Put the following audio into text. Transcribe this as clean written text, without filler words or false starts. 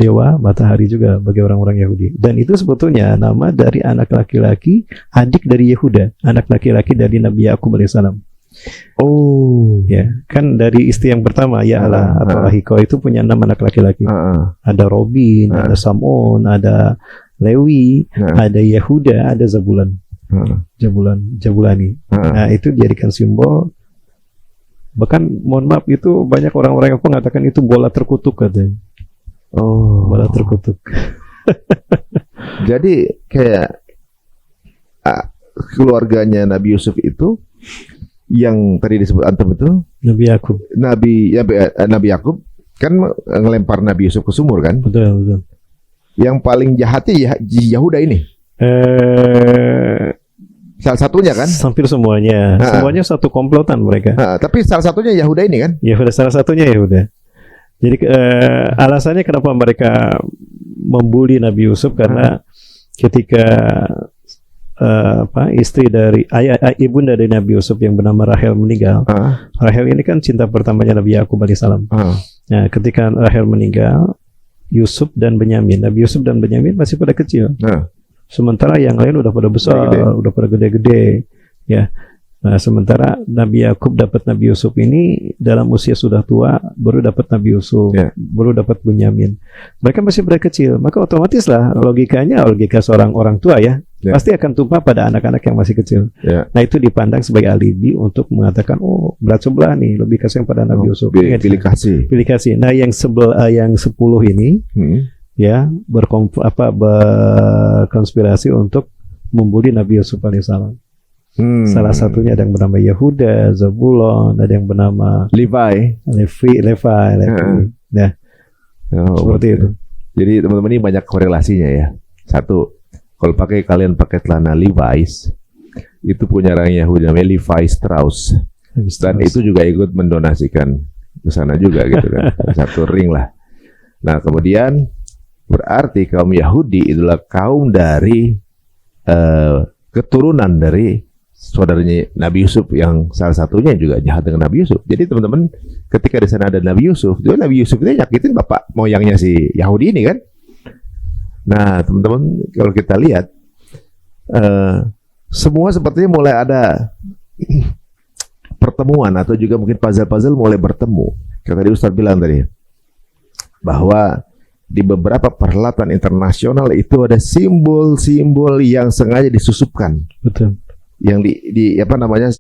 dewa matahari juga bagi orang-orang Yahudi. Dan itu sebetulnya nama dari anak laki-laki, adik dari Yehuda, anak laki-laki dari Nabi Yakub alaihissalam. Oh, Ya, kan dari istri yang pertama Ya'la atau Ahiko itu punya 6 anak laki-laki. Ada Robin, ada Samon, ada Lewi, ada Yehuda, ada Zabulan. Jabulani. Nah, itu dijadikan simbol. Bahkan mohon maaf itu banyak orang-orang yang mengatakan itu bola terkutuk katanya. oh, Bola terkutuk. jadi kayak keluarganya Nabi Yusuf itu yang tadi disebut antum itu Nabi Yakub. Nabi Yakub kan ngelempar Nabi Yusuf ke sumur kan? Betul. Yang paling jahatnya Yahuda ini. Salah satunya kan? Hampir semuanya. Semuanya satu komplotan mereka. Tapi salah satunya Yahuda ini kan? Yahuda salah satunya Yahuda. Jadi alasannya kenapa mereka membuli Nabi Yusuf karena ketika istri dari ibunda dari Nabi Yusuf yang bernama Rahel meninggal. Rahel ini kan cinta pertamanya Nabi Yakub alaihissalam. Nah, ketika Rahel meninggal, Yusuf dan Benyamin, Nabi Yusuf dan Benyamin masih pada kecil. Sementara yang lain udah pada besar, udah pada gede-gede, ya. Nah, sementara Nabi Yakub dapat Nabi Yusuf ini dalam usia sudah tua, baru dapat Nabi Yusuf, baru dapat Benyamin. Mereka masih pada kecil, maka otomatis lah logika seorang orang tua ya, pasti akan tumpah pada anak-anak yang masih kecil. Nah, itu dipandang sebagai alibi untuk mengatakan, oh berat sebelah nih, lebih kasih pada Nabi Yusuf. Pilih kasih. Nah, yang 10 ini. Ya, berkonspirasi untuk membuli Nabi Yusuf alaihissalam. Salah satunya ada yang bernama Yehuda, Zabulon, ada yang bernama Levi. Nah, seperti itu. Jadi teman-teman ini banyak korelasinya ya. Satu, kalau kalian pakai celana Levi's, itu punya orang Yahudi namanya Levi Strauss. Dan itu juga ikut mendonasikan ke sana juga gitu kan. Satu ring lah. Nah, kemudian berarti kaum Yahudi itulah kaum dari keturunan dari saudaranya Nabi Yusuf yang salah satunya juga jahat dengan Nabi Yusuf. Jadi teman-teman, ketika di sana ada Nabi Yusuf, itu Nabi Yusuf itu nyakitin bapak moyangnya si Yahudi ini kan. Nah, teman-teman, kalau kita lihat semua sepertinya mulai ada pertemuan atau juga mungkin puzzle-puzzle mulai bertemu. Kayak tadi Ustaz bilang tadi bahwa di beberapa perhelatan internasional itu ada simbol-simbol yang sengaja disusupkan. Betul. Yang di apa namanya